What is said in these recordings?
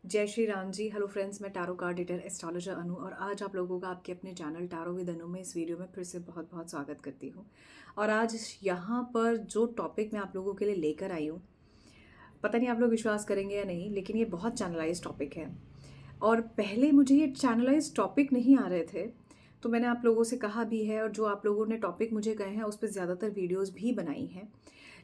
जय Shri Ram ji. Hello friends, मैं tarot card reader astrologer अनु और आज आप लोगों का आपके अपने चैनल टैरो विद अनु में इस वीडियो में फिर से बहुत बहुत स्वागत करती हूँ। और आज यहाँ पर जो टॉपिक मैं आप लोगों के लिए लेकर आई हूँ, पता नहीं आप लोग विश्वास करेंगे या नहीं, लेकिन ये बहुत चैनलाइज टॉपिक है। और पहले मुझे ये चैनलाइज टॉपिक नहीं आ रहे थे, तो मैंने आप लोगों से कहा भी है और जो आप लोगों ने टॉपिक मुझे कहे हैं उस पर ज़्यादातर वीडियोस भी बनाई हैं।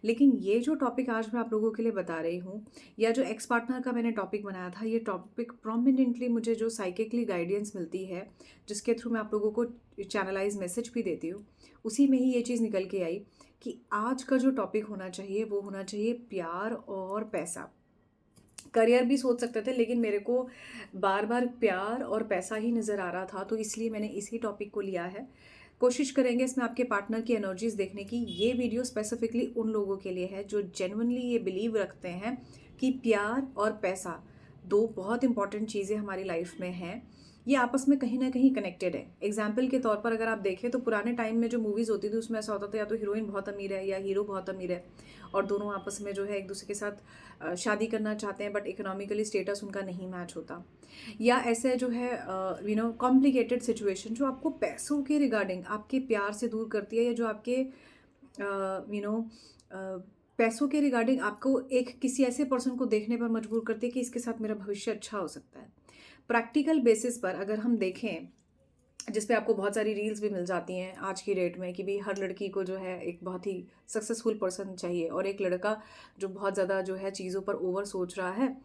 लेकिन ये जो टॉपिक आज मैं आप लोगों के लिए बता रही हूँ, या जो एक्स पार्टनर का मैंने टॉपिक बनाया था, ये टॉपिक प्रोमिनेंटली मुझे जो साइकिकली गाइडेंस मिलती है, जिसके थ्रू मैं आप लोगों को चैनलाइज मैसेज भी देती हूँ, उसी में ही ये चीज़ निकल के आई कि आज का जो टॉपिक होना चाहिए वो होना चाहिए प्यार और पैसा। करियर भी सोच सकते थे, लेकिन मेरे को बार बार प्यार और पैसा ही नज़र आ रहा था, तो इसलिए मैंने इसी टॉपिक को लिया है। कोशिश करेंगे इसमें आपके पार्टनर की एनर्जीज देखने की। ये वीडियो स्पेसिफिकली उन लोगों के लिए है जो जेन्युइनली ये बिलीव रखते हैं कि प्यार और पैसा दो बहुत इंपॉर्टेंट चीज़ें हमारी लाइफ में हैं। ये आपस में कहीं ना कहीं कनेक्टेड है। एग्जाम्पल के तौर पर अगर आप देखें तो पुराने टाइम में जो मूवीज़ होती थी उसमें ऐसा होता था, या तो हीरोइन बहुत अमीर है या हीरो बहुत अमीर है और दोनों आपस में जो है एक दूसरे के साथ शादी करना चाहते हैं, बट इकोनॉमिकली स्टेटस उनका नहीं मैच होता। या ऐसे जो है कॉम्प्लिकेटेड सिचुएशन जो आपको पैसों के रिगार्डिंग आपके प्यार से दूर करती है, या जो आपके पैसों के रिगार्डिंग आपको एक किसी ऐसे पर्सन को देखने पर मजबूर करती है कि इसके साथ मेरा भविष्य अच्छा हो सकता है। प्रैक्टिकल बेसिस पर अगर हम देखें, जिस पे आपको बहुत सारी रील्स भी मिल जाती हैं आज की डेट में, कि भाई हर लड़की को जो है एक बहुत ही सक्सेसफुल पर्सन चाहिए और एक लड़का जो बहुत ज़्यादा जो है चीज़ों पर ओवर सोच रहा है।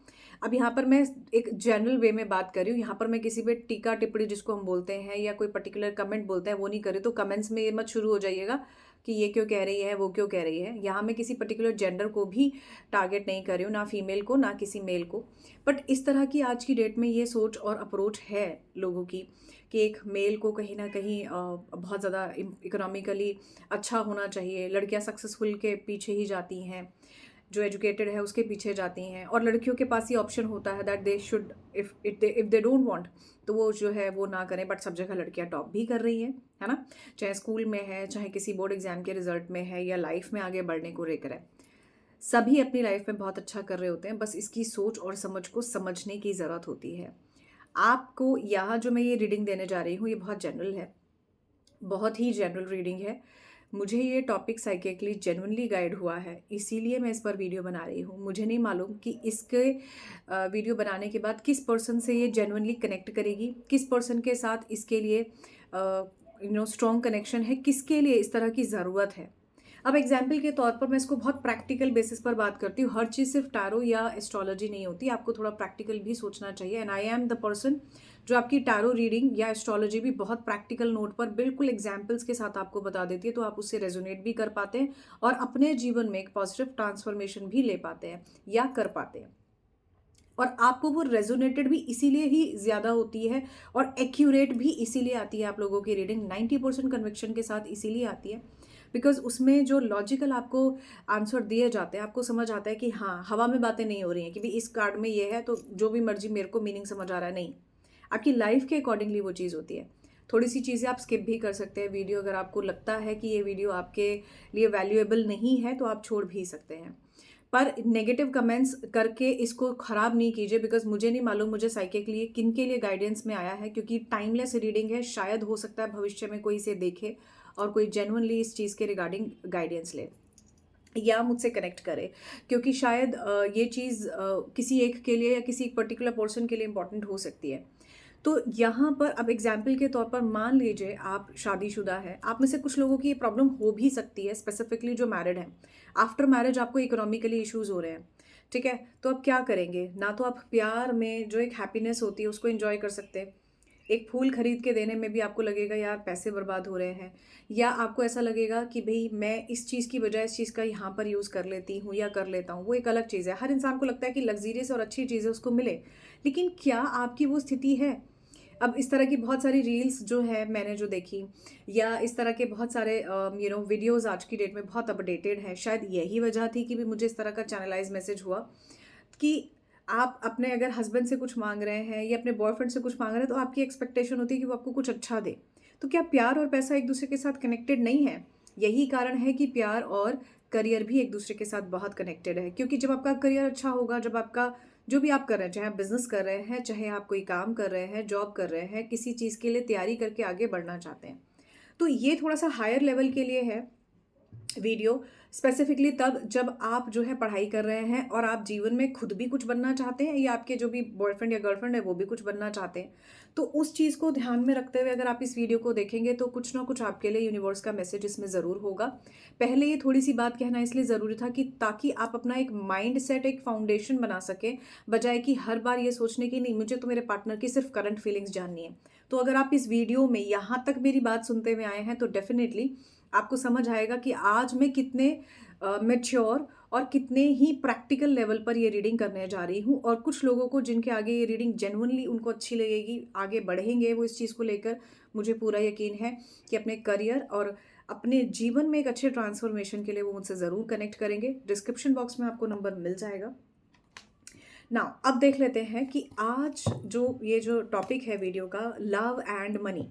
अब यहाँ पर मैं एक जनरल वे में बात कर रही हूँ, यहाँ पर मैं किसी पे टीका टिप्पणी जिसको हम बोलते हैं या कोई पर्टिकुलर कमेंट बोलते हैं वो नहीं कर रही। तो कमेंट्स में ये मत शुरू हो जाइएगा कि ये क्यों कह रही है, वो क्यों कह रही है। यहाँ मैं किसी पर्टिकुलर जेंडर को भी टारगेट नहीं कर रही हूँ, ना फीमेल को ना किसी मेल को। बट इस तरह की आज की डेट में ये सोच और अप्रोच है लोगों की कि एक मेल को कहीं ना कहीं बहुत ज़्यादा इकोनॉमिकली अच्छा होना चाहिए। लड़कियां सक्सेसफुल के पीछे ही जाती हैं, जो एजुकेटेड है उसके पीछे जाती हैं, और लड़कियों के पास ये ऑप्शन होता है that they should if they don't want तो वो जो है वो ना करें। बट सब जगह लड़कियां टॉप भी कर रही हैं, है ना। चाहे स्कूल में है, चाहे किसी बोर्ड एग्जाम के रिजल्ट में है, या लाइफ में आगे बढ़ने को लेकर है, सभी अपनी लाइफ में बहुत अच्छा कर रहे होते हैं। बस इसकी सोच और समझ को समझने की ज़रूरत होती है। आपको यहाँ जो मैं ये रीडिंग देने जा रही हूँ ये बहुत जनरल है, बहुत ही जनरल रीडिंग है। मुझे ये टॉपिक साइकिकली जेन्युइनली गाइड हुआ है, इसीलिए मैं इस पर वीडियो बना रही हूँ। मुझे नहीं मालूम कि इसके वीडियो बनाने के बाद किस पर्सन से ये जेन्युइनली कनेक्ट करेगी, किस पर्सन के साथ इसके लिए स्ट्रॉन्ग कनेक्शन है, किसके लिए इस तरह की ज़रूरत है। अब एग्जाम्पल के तौर पर मैं इसको बहुत प्रैक्टिकल बेसिस पर बात करती हूँ। हर चीज़ सिर्फ टैरो या एस्ट्रोलॉजी नहीं होती, आपको थोड़ा प्रैक्टिकल भी सोचना चाहिए। And I am the person जो आपकी टैरो रीडिंग या एस्ट्रोलॉजी भी बहुत प्रैक्टिकल नोट पर बिल्कुल एग्जाम्पल्स के साथ आपको बता देती है, तो आप उससे रेजोनेट भी कर पाते हैं और अपने जीवन में एक पॉजिटिव ट्रांसफॉर्मेशन भी ले पाते हैं या कर पाते हैं। और आपको वो रेजोनेटेड भी इसीलिए ही ज़्यादा होती है और एक्यूरेट भी इसीलिए आती है। आप लोगों की रीडिंग 90% कन्विक्शन के साथ इसीलिए आती है बिकॉज उसमें जो लॉजिकल आपको आंसर दिए जाते हैं, आपको समझ आता है कि हाँ, हवा में बातें नहीं हो रही हैं कि भाई इस कार्ड में ये है तो जो भी मर्जी मेरे को मीनिंग समझ आ रहा है। नहीं, आपकी लाइफ के अकॉर्डिंगली वो चीज़ होती है। थोड़ी सी चीज़ें आप स्किप भी कर सकते हैं वीडियो, अगर आपको लगता है कि ये वीडियो आपके लिए वैल्यूएबल नहीं है तो आप छोड़ भी सकते हैं। पर नेगेटिव कमेंट्स करके इसको ख़राब नहीं कीजिए, बिकॉज मुझे नहीं मालूम मुझे साइकिक लिए किन के लिए गाइडेंस में आया है, क्योंकि टाइमलेस रीडिंग है। शायद हो सकता है भविष्य में कोई इसे देखे और कोई जेन्युइनली इस चीज़ के रिगार्डिंग गाइडेंस ले या मुझसे कनेक्ट करे, क्योंकि शायद ये चीज़ किसी एक के लिए या किसी एक पर्टिकुलर पर्सन के लिए इंपॉर्टेंट हो सकती है। तो यहाँ पर अब एग्जाम्पल के तौर पर मान लीजिए आप शादीशुदा है, आप में से कुछ लोगों की ये प्रॉब्लम हो भी सकती है, स्पेसिफिकली जो मैरिड हैं। आफ्टर मैरिज आपको इकोनॉमिकली इश्यूज हो रहे हैं, ठीक है। तो अब क्या करेंगे, ना तो आप प्यार में जो एक हैप्पीनेस होती है उसको एंजॉय कर सकते हैं। एक फूल खरीद के देने में भी आपको लगेगा यार पैसे बर्बाद हो रहे हैं, या आपको ऐसा लगेगा कि भाई मैं इस चीज़ की बजाय इस चीज़ का यहाँ पर यूज़ कर लेती हूँ या कर लेता हूँ। वो एक अलग चीज़ है। हर इंसान को लगता है कि लग्जीरियस और अच्छी चीज़ें उसको मिले, लेकिन क्या आपकी वो स्थिति है। अब इस तरह की बहुत सारी रील्स जो है मैंने जो देखी, या इस तरह के बहुत सारे वीडियोस आज की डेट में बहुत अपडेटेड हैं। शायद यही वजह थी कि भी मुझे इस तरह का चैनलाइज मैसेज हुआ कि आप अपने अगर हस्बैंड से कुछ मांग रहे हैं या अपने बॉयफ्रेंड से कुछ मांग रहे हैं, तो आपकी एक्सपेक्टेशन होती है कि वो आपको कुछ अच्छा दे। तो क्या प्यार और पैसा एक दूसरे के साथ कनेक्टेड नहीं है? यही कारण है कि प्यार और करियर भी एक दूसरे के साथ बहुत कनेक्टेड है, क्योंकि जब आपका करियर अच्छा होगा, जब आपका जो भी आप कर रहे हैं, चाहे आप बिज़नेस कर रहे हैं, चाहे आप कोई काम कर रहे हैं, जॉब कर रहे हैं, किसी चीज़ के लिए तैयारी करके आगे बढ़ना चाहते हैं। तो ये थोड़ा-सा हायर लेवल के लिए है वीडियो, स्पेसिफिकली तब जब आप जो है पढ़ाई कर रहे हैं और आप जीवन में खुद भी कुछ बनना चाहते हैं या आपके जो भी बॉयफ्रेंड या गर्लफ्रेंड है वो भी कुछ बनना चाहते हैं। तो उस चीज़ को ध्यान में रखते हुए अगर आप इस वीडियो को देखेंगे तो कुछ ना कुछ आपके लिए यूनिवर्स का मैसेज इसमें ज़रूर होगा। पहले ये थोड़ी सी बात कहना इसलिए ज़रूरी था कि ताकि आप अपना एक माइंड सेट, एक फाउंडेशन बना सकें, बजाय कि हर बार ये सोचने की नहीं मुझे तो मेरे पार्टनर की सिर्फ करंट फीलिंग्स जाननी है। तो अगर आप इस वीडियो में यहाँ तक मेरी बात सुनते हुए आए हैं तो डेफिनेटली आपको समझ आएगा कि आज मैं कितने मैच्योर और कितने ही प्रैक्टिकल लेवल पर ये रीडिंग करने जा रही हूँ, और कुछ लोगों को जिनके आगे ये रीडिंग जेन्युइनली उनको अच्छी लगेगी, आगे बढ़ेंगे वो इस चीज़ को लेकर, मुझे पूरा यकीन है कि अपने करियर और अपने जीवन में एक अच्छे ट्रांसफॉर्मेशन के लिए वो मुझसे ज़रूर कनेक्ट करेंगे। डिस्क्रिप्शन बॉक्स में आपको नंबर मिल जाएगा। नाउ अब देख लेते हैं कि आज जो टॉपिक है वीडियो का, लव एंड मनी।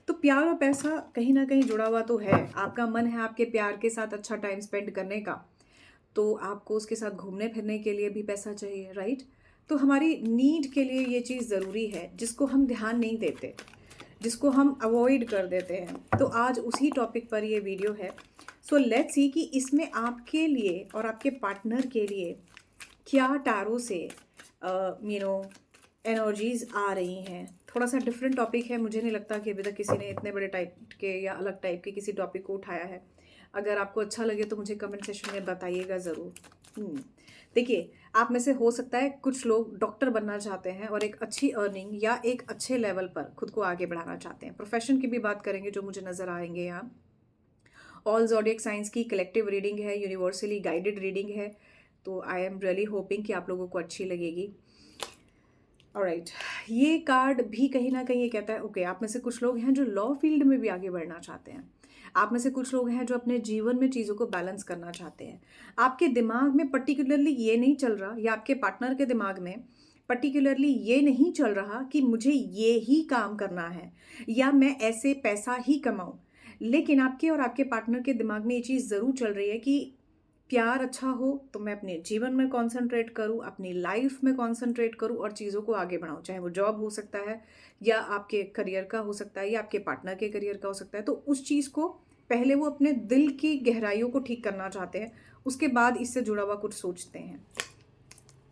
तो प्यार और पैसा कहीं ना कहीं जुड़ा हुआ तो है। आपका मन है आपके प्यार के साथ अच्छा टाइम स्पेंड करने का, तो आपको उसके साथ घूमने फिरने के लिए भी पैसा चाहिए, राइट? तो हमारी नीड के लिए ये चीज़ ज़रूरी है जिसको हम ध्यान नहीं देते, जिसको हम अवॉइड कर देते हैं। तो आज उसी टॉपिक पर ये वीडियो है। सो लेट्स सी कि इसमें आपके लिए और आपके पार्टनर के लिए क्या टैरो से एनर्जीज आ रही हैं। थोड़ा सा डिफरेंट टॉपिक है, मुझे नहीं लगता कि अभी तक किसी ने इतने बड़े टाइप के या अलग टाइप के किसी टॉपिक को उठाया है। अगर आपको अच्छा लगे तो मुझे कमेंट सेशन में बताइएगा ज़रूर। देखिए, आप में से हो सकता है कुछ लोग डॉक्टर बनना चाहते हैं और एक अच्छी अर्निंग या एक अच्छे लेवल पर खुद को आगे बढ़ाना चाहते हैं। प्रोफेशन की भी बात करेंगे जो मुझे नज़र आएंगे यहाँ। ऑल ज़ोडिएक साइंस की कलेक्टिव रीडिंग है, यूनिवर्सली गाइडेड रीडिंग है, तो आई एम रियली होपिंग कि आप लोगों को अच्छी लगेगी। ऑलराइट, ये कार्ड भी कहीं ना कहीं ये कहता है ओके, आप में से कुछ लोग हैं जो लॉ फील्ड में भी आगे बढ़ना चाहते हैं। आप में से कुछ लोग हैं जो अपने जीवन में चीज़ों को बैलेंस करना चाहते हैं। आपके दिमाग में पर्टिकुलरली ये नहीं चल रहा, या आपके पार्टनर के दिमाग में पर्टिकुलरली ये नहीं चल रहा कि मुझे ये ही काम करना है या मैं ऐसे पैसा ही कमाऊं, लेकिन आपके और आपके पार्टनर के दिमाग में ये चीज़ ज़रूर चल रही है कि प्यार अच्छा हो तो मैं अपने जीवन में कंसंट्रेट करूं, अपनी लाइफ में कंसंट्रेट करूं और चीज़ों को आगे बढ़ाऊं। चाहे वो जॉब हो सकता है या आपके करियर का हो सकता है या आपके पार्टनर के करियर का हो सकता है। तो उस चीज़ को पहले वो अपने दिल की गहराइयों को ठीक करना चाहते हैं, उसके बाद इससे जुड़ा हुआ कुछ सोचते हैं।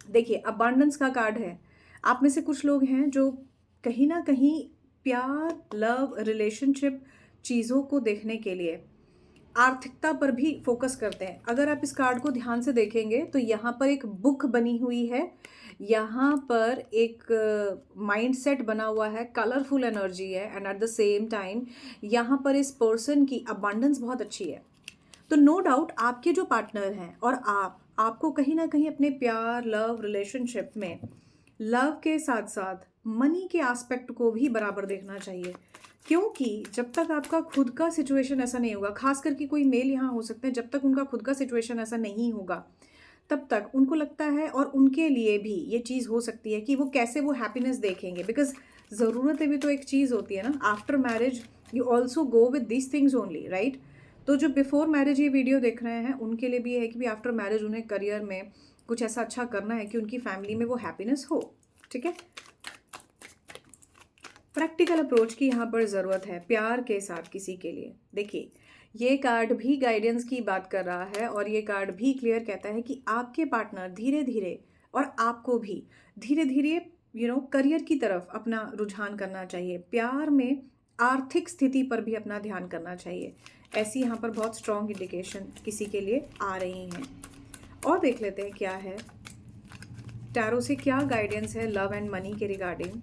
देखिए, अबांडेंस का कार्ड है। आप में से कुछ लोग हैं जो कहीं ना कहीं प्यार, लव, रिलेशनशिप चीज़ों को देखने के लिए आर्थिकता पर भी फोकस करते हैं। अगर आप इस कार्ड को ध्यान से देखेंगे तो यहाँ पर एक बुक बनी हुई है, यहाँ पर एक माइंडसेट बना हुआ है, कलरफुल एनर्जी है, and at the same time यहाँ पर इस पर्सन की अबांडेंस बहुत अच्छी है। तो नो डाउट आपके जो पार्टनर हैं और आपको कहीं ना कहीं अपने प्यार, लव, रिलेशनशिप में लव के साथ साथ मनी के एस्पेक्ट को भी बराबर देखना चाहिए, क्योंकि जब तक आपका खुद का सिचुएशन ऐसा नहीं होगा, खास करके कोई मेल यहाँ हो सकते हैं, जब तक उनका खुद का सिचुएशन ऐसा नहीं होगा तब तक उनको लगता है, और उनके लिए भी ये चीज़ हो सकती है कि वो कैसे वो हैप्पीनेस देखेंगे। बिकॉज ज़रूरतें भी तो एक चीज़ होती है ना। After marriage you also go with this things only, right? तो जो बिफोर मैरिज ये वीडियो देख रहे हैं उनके लिए भी है कि भी आफ्टर मैरिज उन्हें करियर में कुछ ऐसा अच्छा करना है कि उनकी फैमिली में वो हैप्पीनेस हो, ठीक है? प्रैक्टिकल अप्रोच की यहाँ पर ज़रूरत है प्यार के साथ किसी के लिए। देखिए, ये कार्ड भी गाइडेंस की बात कर रहा है और ये कार्ड भी क्लियर कहता है कि आपके पार्टनर धीरे धीरे और आपको भी धीरे धीरे करियर की तरफ अपना रुझान करना चाहिए। प्यार में आर्थिक स्थिति पर भी अपना ध्यान करना चाहिए। ऐसी यहाँ पर बहुत स्ट्रॉन्ग इंडिकेशन किसी के लिए आ रही हैं। और देख लेते हैं क्या है टैरो से, क्या गाइडेंस है लव एंड मनी के रिगार्डिंग।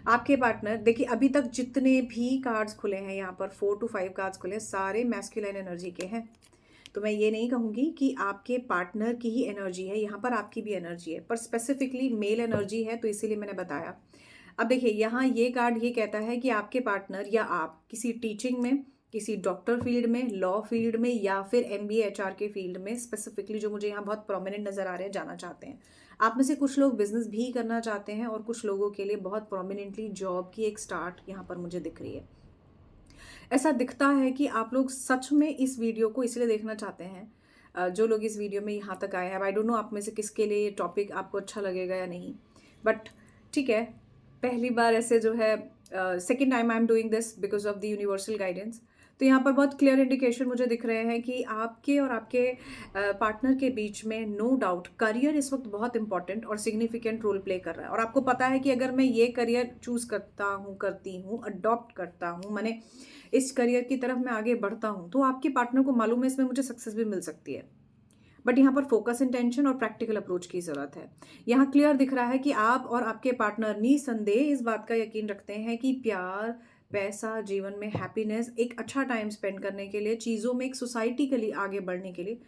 आपके पार्टनर, देखिए अभी तक जितने भी कार्ड्स खुले हैं यहाँ पर 4 to 5 कार्ड्स खुले हैं, सारे मैस्कुलाइन एनर्जी के हैं। तो मैं ये नहीं कहूँगी कि आपके पार्टनर की ही एनर्जी है, यहाँ पर आपकी भी एनर्जी है, पर स्पेसिफिकली मेल एनर्जी है, तो इसीलिए मैंने बताया। अब देखिए, यहाँ ये कार्ड ये कहता है कि आपके पार्टनर या आप किसी टीचिंग में, किसी डॉक्टर फील्ड में, लॉ फील्ड में या फिर MBA HR के फील्ड में स्पेसिफिकली, जो मुझे यहाँ बहुत प्रोमिनेंट नज़र आ रहे हैं, जाना चाहते हैं। आप में से कुछ लोग बिजनेस भी करना चाहते हैं और कुछ लोगों के लिए बहुत प्रोमिनेंटली जॉब की एक स्टार्ट यहाँ पर मुझे दिख रही है। ऐसा दिखता है कि आप लोग सच में इस वीडियो को इसलिए देखना चाहते हैं जो लोग इस वीडियो में यहाँ तक आए हैं, आई डोंट नो आप में से किसके लिए ये टॉपिक आपको अच्छा लगेगा या नहीं, बट ठीक है, पहली बार ऐसे जो है second time I am doing this because of the universal guidance. तो यहाँ पर बहुत क्लियर इंडिकेशन मुझे दिख रहे हैं कि आपके और आपके पार्टनर के बीच में नो डाउट करियर इस वक्त बहुत इंपॉर्टेंट और सिग्निफिकेंट रोल प्ले कर रहा है। और आपको पता है कि अगर मैं ये करियर चूज़ करती हूँ, अडॉप्ट करता हूँ, मैंने इस करियर की तरफ मैं आगे बढ़ता हूँ, तो आपके पार्टनर को मालूम है इसमें मुझे सक्सेस भी मिल सकती है। बट यहाँ पर फोकस, इंटेंशन और प्रैक्टिकल अप्रोच की ज़रूरत है। यहाँ क्लियर दिख रहा है कि आप और आपके पार्टनर निसंदेह इस बात का यकीन रखते हैं कि प्यार, पैसा, जीवन में हैप्पीनेस, एक अच्छा टाइम स्पेंड करने के लिए, चीज़ों में एक सोसाइटी के लिए आगे बढ़ने के लिए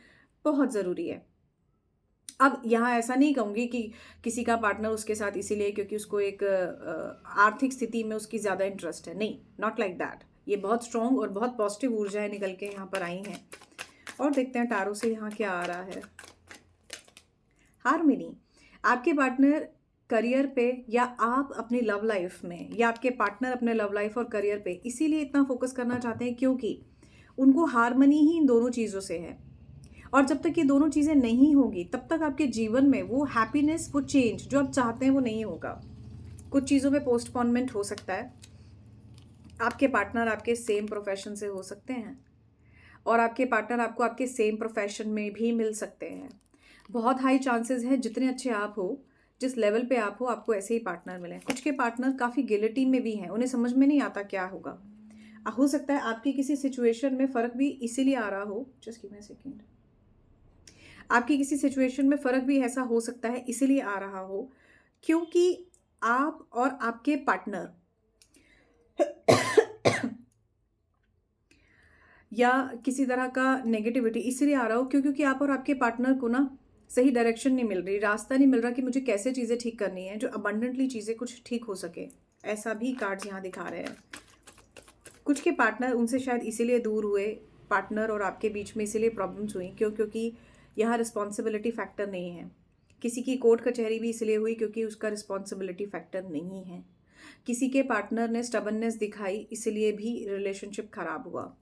बहुत ज़रूरी है। अब यहाँ ऐसा नहीं कहूँगी कि किसी का पार्टनर उसके साथ इसीलिए क्योंकि उसको एक आर्थिक स्थिति में उसकी ज़्यादा इंटरेस्ट है, नहीं, नॉट लाइक दैट। ये बहुत स्ट्रॉन्ग और बहुत पॉजिटिव ऊर्जाएं निकल के यहाँ पर आई हैं। और देखते हैं टारो से यहाँ क्या आ रहा है। हार्मनी, आपके पार्टनर करियर पे या आप अपनी लव लाइफ में, या आपके पार्टनर अपने लव लाइफ और करियर पे इसीलिए इतना फोकस करना चाहते हैं क्योंकि उनको हार्मनी ही इन दोनों चीज़ों से है। और जब तक ये दोनों चीज़ें नहीं होंगी तब तक आपके जीवन में वो हैप्पीनेस, वो चेंज जो आप चाहते हैं वो नहीं होगा। कुछ चीज़ों में पोस्टपोनमेंट हो सकता है। आपके पार्टनर आपके सेम प्रोफेशन से हो सकते हैं और आपके पार्टनर आपको आपके सेम प्रोफेशन में भी मिल सकते हैं। बहुत हाई चांसेस है, जितने अच्छे आप हो, जिस लेवल पे आप हो, आपको ऐसे ही पार्टनर मिले। कुछ के पार्टनर काफ़ी गिल्टी में भी हैं, उन्हें समझ में नहीं आता क्या होगा। हो सकता है आपकी किसी सिचुएशन में फ़र्क भी इसीलिए आ रहा हो, just give me a second, आपकी किसी सिचुएशन में फ़र्क भी ऐसा हो सकता है इसीलिए आ रहा हो क्योंकि आप और आपके पार्टनर या किसी तरह का नेगेटिविटी इसलिए आ रहा हो क्योंकि आप और आपके पार्टनर को ना सही डायरेक्शन नहीं मिल रही, रास्ता नहीं मिल रहा कि मुझे कैसे चीज़ें ठीक करनी है, जो अबंडेंटली चीज़ें कुछ ठीक हो सके। ऐसा भी कार्ड्स यहाँ दिखा रहे हैं। कुछ के पार्टनर उनसे शायद इसीलिए दूर हुए, पार्टनर और आपके बीच में इसीलिए प्रॉब्लम्स हुई क्योंकि यहाँ रिस्पॉन्सिबिलिटी फैक्टर नहीं है। किसी की कोर्ट कचहरी भी इसलिए हुई क्योंकि उसका रिस्पॉन्सिबिलिटी फैक्टर नहीं है। किसी के पार्टनर ने स्टबननेस दिखाई इसलिए भी रिलेशनशिप खराब हुआ।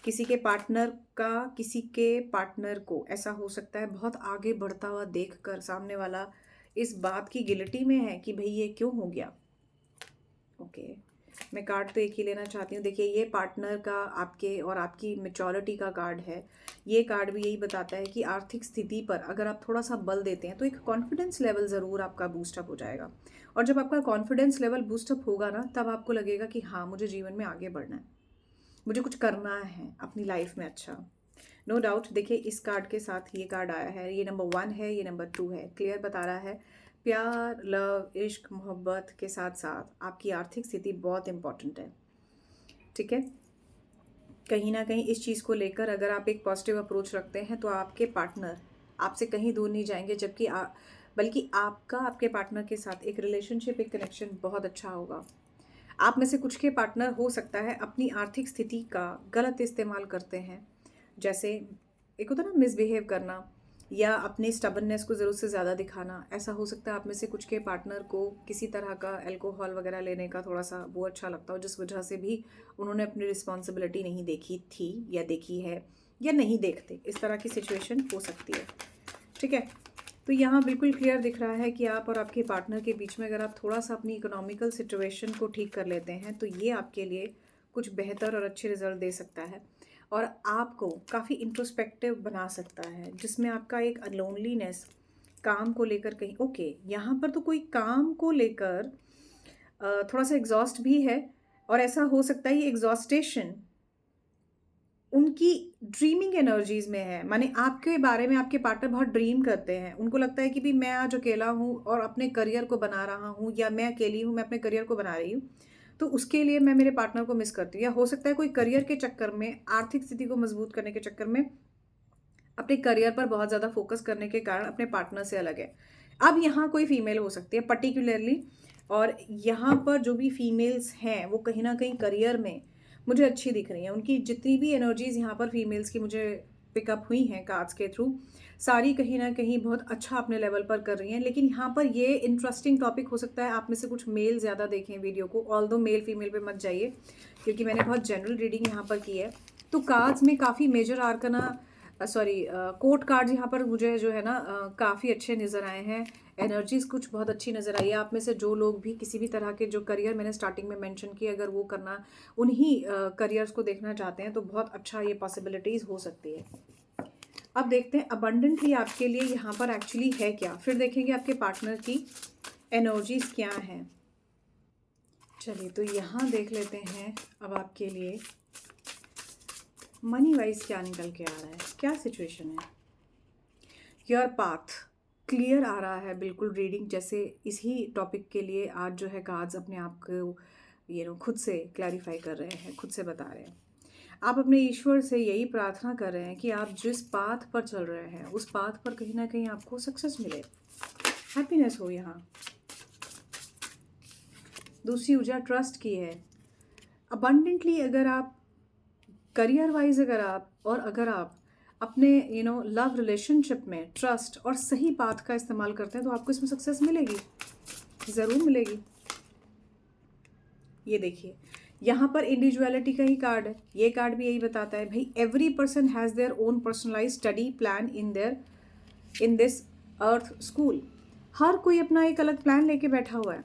किसी के पार्टनर को ऐसा हो सकता है बहुत आगे बढ़ता हुआ देखकर सामने वाला इस बात की गिल्टी में है कि भाई ये क्यों हो गया। ओके, मैं कार्ड तो एक ही लेना चाहती हूँ। देखिए, ये पार्टनर का आपके और आपकी मैच्योरिटी का कार्ड है। ये कार्ड भी यही बताता है कि आर्थिक स्थिति पर अगर आप थोड़ा सा बल देते हैं तो एक कॉन्फिडेंस लेवल ज़रूर आपका बूस्टअप हो जाएगा। और जब आपका कॉन्फिडेंस लेवल बूस्टअप होगा ना, तब आपको लगेगा कि हाँ, मुझे जीवन में आगे बढ़ना है, मुझे कुछ करना है अपनी लाइफ में। अच्छा, नो डाउट। देखिए, इस कार्ड के साथ ये कार्ड आया है, ये नंबर 1 है, ये नंबर 2 है। क्लियर बता रहा है प्यार, लव, इश्क, मोहब्बत के साथ साथ आपकी आर्थिक स्थिति बहुत इंपॉर्टेंट है। ठीक है, कहीं ना कहीं इस चीज़ को लेकर अगर आप एक पॉजिटिव अप्रोच रखते हैं तो आपके पार्टनर आपसे कहीं दूर नहीं जाएंगे, जबकि बल्कि आपका आपके पार्टनर के साथ एक रिलेशनशिप, एक कनेक्शन बहुत अच्छा होगा। आप में से कुछ के पार्टनर हो सकता है अपनी आर्थिक स्थिति का गलत इस्तेमाल करते हैं, जैसे एक होता है ना मिसबिहेव करना या अपनी स्टबननेस को ज़रूरत से ज़्यादा दिखाना। ऐसा हो सकता है आप में से कुछ के पार्टनर को किसी तरह का अल्कोहल वगैरह लेने का थोड़ा सा वो अच्छा लगता हो, जिस वजह से भी उन्होंने अपनी रिस्पॉन्सिबिलिटी नहीं देखी थी या देखी है या नहीं देखते। इस तरह की सिचुएशन हो सकती है। ठीक है, तो यहाँ बिल्कुल क्लियर दिख रहा है कि आप और आपके पार्टनर के बीच में अगर आप थोड़ा सा अपनी इकोनॉमिकल सिचुएशन को ठीक कर लेते हैं तो ये आपके लिए कुछ बेहतर और अच्छे रिजल्ट दे सकता है और आपको काफ़ी इंट्रोस्पेक्टिव बना सकता है, जिसमें आपका एक लोनलीनेस काम को लेकर कहीं ओके, यहाँ पर तो कोई काम को लेकर थोड़ा सा एग्जॉस्ट भी है। और ऐसा हो सकता है ये एग्जॉस्टेशन उनकी ड्रीमिंग एनर्जीज में है, माने आपके बारे में आपके पार्टनर बहुत ड्रीम करते हैं। उनको लगता है कि भी मैं आज अकेला हूँ और अपने करियर को बना रहा हूँ, या मैं अकेली हूँ, मैं अपने करियर को बना रही हूँ, तो उसके लिए मैं मेरे पार्टनर को मिस करती हूँ। या हो सकता है कोई करियर के चक्कर में, आर्थिक स्थिति को मजबूत करने के चक्कर में अपने करियर पर बहुत ज़्यादा फोकस करने के कारण अपने पार्टनर से अलग है। अब यहाँ कोई फीमेल हो सकती है पर्टिकुलरली, और यहाँ पर जो भी फीमेल्स हैं वो कहीं ना कहीं करियर में मुझे अच्छी दिख रही हैं। उनकी जितनी भी एनर्जीज़ यहाँ पर फीमेल्स की मुझे पिकअप हुई हैं कार्ड्स के थ्रू, सारी कहीं ना कहीं बहुत अच्छा अपने लेवल पर कर रही हैं। लेकिन यहाँ पर ये इंटरेस्टिंग टॉपिक हो सकता है आप में से कुछ मेल ज़्यादा देखें वीडियो को, ऑल्दो मेल फीमेल पे मत जाइए क्योंकि मैंने बहुत जनरल रीडिंग यहाँ पर की है। तो कार्ड्स में काफ़ी major arcana sorry, court card यहाँ पर मुझे जो है ना काफ़ी अच्छे नज़र आए हैं। एनर्जीज कुछ बहुत अच्छी नज़र आई है। आप में से जो लोग भी किसी भी तरह के जो करियर मैंने स्टार्टिंग में मेंशन किए, अगर वो करना उन्हीं करियर्स को देखना चाहते हैं तो बहुत अच्छा ये पॉसिबिलिटीज़ हो सकती है। अब देखते हैं अबंडेंटली आपके लिए यहाँ पर एक्चुअली है क्या। फिर देखेंगे आपके पार्टनर की एनर्जीज क्या हैं। चलिए तो यहाँ देख लेते हैं अब आपके लिए मनी वाइज क्या निकल के आ रहा है, क्या सिचुएशन है। योर पाथ क्लियर आ रहा है बिल्कुल। रीडिंग जैसे इसी टॉपिक के लिए आज जो है कार्ड्स अपने आप को खुद से क्लैरिफाई कर रहे हैं, खुद से बता रहे हैं। आप अपने ईश्वर से यही प्रार्थना कर रहे हैं कि आप जिस पाथ पर चल रहे हैं उस पाथ पर कहीं ना कहीं आपको सक्सेस मिले, हैप्पीनेस हो। यहाँ दूसरी ऊर्जा ट्रस्ट की है। अबंडेंटली अगर आप करियर वाइज अगर आप अपने लव रिलेशनशिप में ट्रस्ट और सही पाथ का इस्तेमाल करते हैं तो आपको इसमें सक्सेस मिलेगी, ज़रूर मिलेगी। ये देखिए यहाँ पर इंडिविजुअलिटी का ही कार्ड है। ये कार्ड भी यही बताता है भाई, every person has their own personalize study plan in this earth school. हर कोई अपना एक अलग प्लान लेके बैठा हुआ है।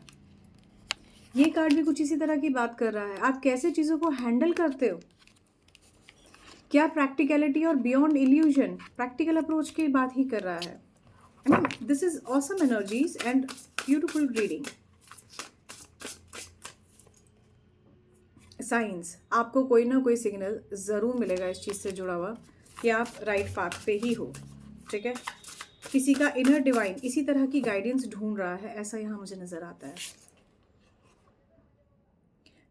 ये कार्ड भी कुछ इसी तरह की बात कर रहा है। आप कैसे चीज़ों को हैंडल करते हो, क्या प्रैक्टिकलिटी और बियॉन्ड इल्यूजन, प्रैक्टिकल अप्रोच की बात ही कर रहा है। I mean this is awesome energies and beautiful reading. Science, आपको कोई ना कोई सिग्नल ज़रूर मिलेगा इस चीज़ से जुड़ा हुआ कि आप राइट पाथ पे ही हो, ठीक है। किसी का इनर डिवाइन इसी तरह की गाइडेंस ढूंढ रहा है, ऐसा यहाँ मुझे नज़र आता है।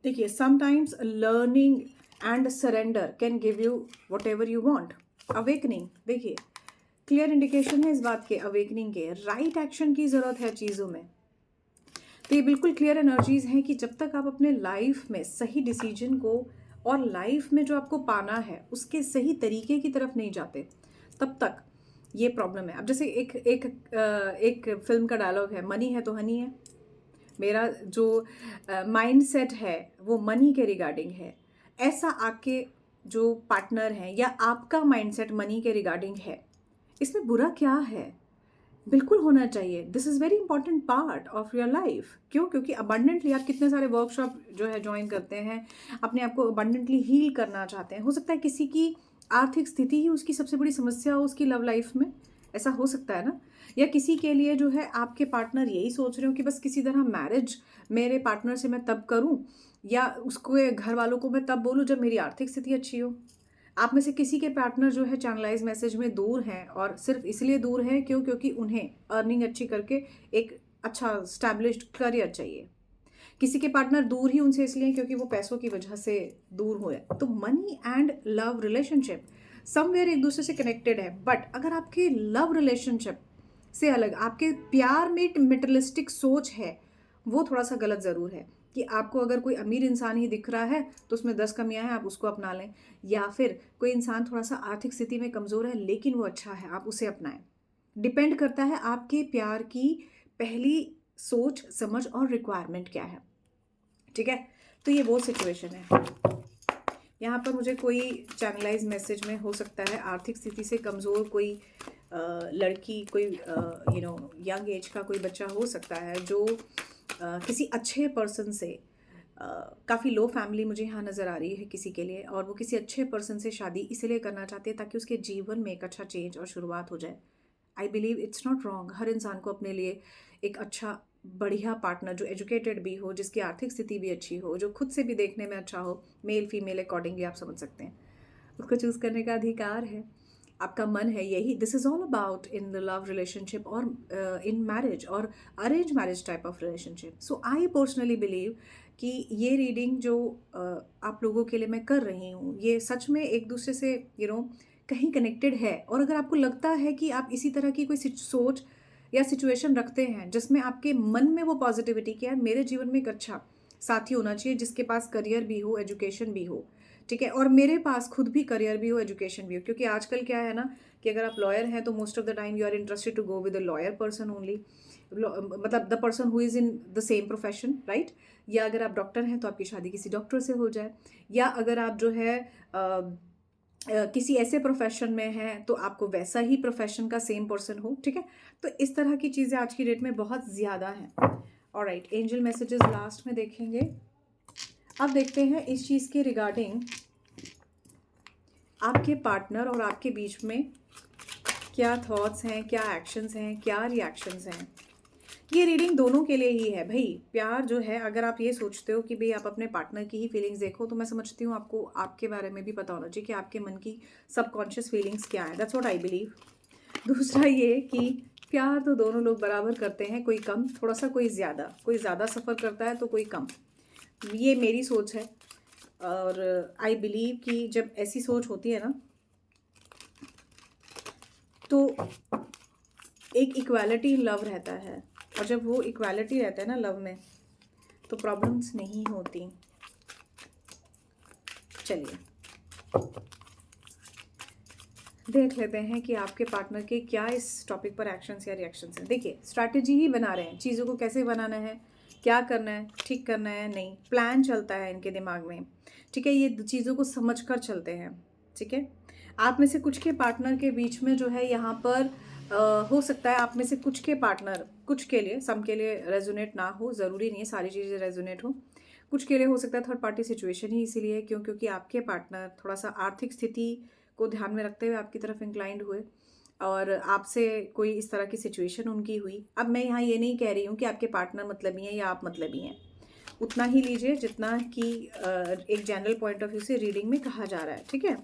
देखिए sometimes learning and surrender can give you what ever you want. Awakening, देखिए क्लियर इंडिकेशन है इस बात के, अवेकनिंग के राइट एक्शन की ज़रूरत है चीज़ों में। तो ये बिल्कुल क्लियर एनर्जीज हैं कि जब तक आप अपने लाइफ में सही डिसीजन को और लाइफ में जो आपको पाना है उसके सही तरीके की तरफ नहीं जाते तब तक ये प्रॉब्लम है। अब जैसे एक फिल्म का डायलॉग है, मनी है तो हनी है। मेरा जो माइंड सेट है वो मनी के रिगार्डिंग है। ऐसा आपके जो पार्टनर हैं या आपका माइंड सेट मनी के रिगार्डिंग है, इसमें बुरा क्या है, बिल्कुल होना चाहिए। This is very important part of your life. क्यों? क्योंकि अबंडेंटली आप कितने सारे वर्कशॉप जो है ज्वाइन करते हैं, अपने आप को अबंडेंटली हील करना चाहते हैं। हो सकता है किसी की आर्थिक स्थिति ही उसकी सबसे बड़ी समस्या हो उसकी लव लाइफ में, ऐसा हो सकता है ना। या किसी के लिए जो है आपके पार्टनर यही सोच रहे हो कि बस किसी तरह मैरिज मेरे पार्टनर से मैं तब करूं या उसको घर वालों को मैं तब बोलूं जब मेरी आर्थिक स्थिति अच्छी हो। आप में से किसी के पार्टनर जो है चैनलाइज मैसेज में दूर हैं और सिर्फ इसलिए दूर हैं क्योंकि उन्हें अर्निंग अच्छी करके एक अच्छा स्टैब्लिश्ड करियर चाहिए। किसी के पार्टनर दूर ही उनसे इसलिए क्योंकि वो पैसों की वजह से दूर हुए। तो money and love relationship somewhere एक दूसरे से कनेक्टेड है। बट अगर आपके लव रिलेशनशिप से अलग आपके प्यार में मटेरियलिस्टिक सोच है, वो थोड़ा सा गलत ज़रूर है। कि आपको अगर कोई अमीर इंसान ही दिख रहा है तो उसमें 10 कमियां हैं, आप उसको अपना लें। या फिर कोई इंसान थोड़ा सा आर्थिक स्थिति में कमज़ोर है लेकिन वो अच्छा है, आप उसे अपनाएं। डिपेंड करता है आपके प्यार की पहली सोच समझ और रिक्वायरमेंट क्या है, ठीक है। तो ये वो सिचुएशन है। यहाँ पर मुझे कोई चैनलाइज मैसेज में हो सकता है आर्थिक स्थिति से कमज़ोर कोई लड़की, कोई यंग एज का कोई बच्चा हो सकता है जो किसी अच्छे पर्सन से, काफ़ी लो फैमिली मुझे यहाँ नज़र आ रही है किसी के लिए, और वो किसी अच्छे पर्सन से शादी इसलिए करना चाहते हैं ताकि उसके जीवन में एक अच्छा चेंज और शुरुआत हो जाए। I believe it's not wrong. हर इंसान को अपने लिए एक अच्छा बढ़िया पार्टनर जो एजुकेटेड भी हो, जिसकी आर्थिक स्थिति भी अच्छी हो, जो खुद से भी देखने में अच्छा हो, मेल फीमेल अकॉर्डिंगली आप समझ सकते हैं, उसको चूज़ करने का अधिकार है। आपका मन है यही। This is all about in the love relationship और इन मैरिज और arrange marriage type of relationship. So I personally believe कि ये रीडिंग जो आप लोगों के लिए मैं कर रही हूँ ये सच में एक दूसरे से कहीं कनेक्टेड है। और अगर आपको लगता है कि आप इसी तरह की कोई सोच या सिचुएशन रखते हैं जिसमें आपके मन में वो पॉजिटिविटी कि यार मेरे जीवन में एक अच्छा साथी होना चाहिए जिसके पास करियर भी हो, एजुकेशन भी हो, ठीक है, और मेरे पास खुद भी करियर भी हो, एजुकेशन भी हो। क्योंकि आजकल क्या है ना कि अगर आप लॉयर हैं तो most of the time you are interested to go with a lawyer person only, मतलब the person who is in the same profession, right. या अगर आप डॉक्टर हैं तो आपकी शादी किसी डॉक्टर से हो जाए। या अगर आप जो है किसी ऐसे प्रोफेशन में हैं तो आपको वैसा ही प्रोफेशन का सेम पर्सन हो, ठीक है। तो इस तरह की चीज़ें आज की डेट में बहुत ज़्यादा हैं। ऑलराइट, एंजल मैसेजेस लास्ट में देखेंगे। अब देखते हैं इस चीज़ के रिगार्डिंग आपके पार्टनर और आपके बीच में क्या थॉट्स हैं, क्या एक्शंस हैं, क्या रिएक्शंस हैं। ये रीडिंग दोनों के लिए ही है भाई। प्यार जो है, अगर आप ये सोचते हो कि भाई आप अपने पार्टनर की ही फीलिंग्स देखो, तो मैं समझती हूँ आपको आपके बारे में भी पता होना चाहिए कि आपके मन की सबकॉन्शियस फीलिंग्स क्या है। That's what I believe. दूसरा ये कि प्यार तो दोनों लोग बराबर करते हैं, कोई कम थोड़ा सा, कोई ज़्यादा सफ़र करता है तो कोई कम। ये मेरी सोच है और आई बिलीव कि जब ऐसी सोच होती है ना, तो एक इक्वालिटी इन लव रहता है। और जब वो इक्वालिटी रहता है ना लव में, तो प्रॉब्लम्स नहीं होती। चलिए देख लेते हैं कि आपके पार्टनर के क्या इस टॉपिक पर एक्शंस या रिएक्शंस हैं। देखिए, स्ट्रैटेजी ही बना रहे हैं, चीज़ों को कैसे बनाना है, क्या करना है, ठीक करना है, नहीं प्लान चलता है इनके दिमाग में, ठीक है। ये चीज़ों को समझ कर चलते हैं, ठीक है। आप में से कुछ के पार्टनर के बीच में जो है यहाँ पर हो सकता है आप में से कुछ के पार्टनर, कुछ के लिए, सम के लिए रेजोनेट ना हो, ज़रूरी नहीं है सारी चीज़ें रेजोनेट हो। कुछ के लिए हो सकता है थर्ड पार्टी सिचुएशन ही इसीलिए क्योंकि आपके पार्टनर थोड़ा सा आर्थिक स्थिति को ध्यान में रखते हुए आपकी तरफ इंक्लाइंड हुए और आपसे कोई इस तरह की सिचुएशन उनकी हुई। अब मैं यहाँ ये नहीं कह रही हूँ कि आपके पार्टनर मतलबी हैं या आप मतलबी हैं, उतना ही लीजिए जितना कि एक जनरल पॉइंट ऑफ व्यू से रीडिंग में कहा जा रहा है, ठीक है।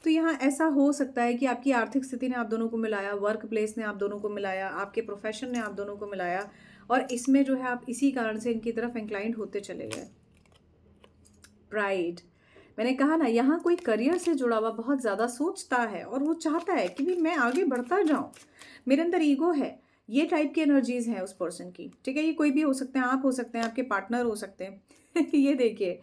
तो यहाँ ऐसा हो सकता है कि आपकी आर्थिक स्थिति ने आप दोनों को मिलाया, वर्क प्लेस ने आप दोनों को मिलाया, आपके प्रोफेशन ने आप दोनों को मिलाया और इसमें जो है आप इसी कारण से इनकी तरफ इंक्लाइंड होते चले गए। प्राइड, मैंने कहा ना, यहाँ कोई करियर से जुड़ा हुआ बहुत ज़्यादा सोचता है और वो चाहता है कि भी मैं आगे बढ़ता जाऊँ, मेरे अंदर ईगो है। ये टाइप की एनर्जीज हैं उस पर्सन की, ठीक है। ये कोई भी हो सकते हैं, आप हो सकते हैं, आपके पार्टनर हो सकते हैं। ये देखिए,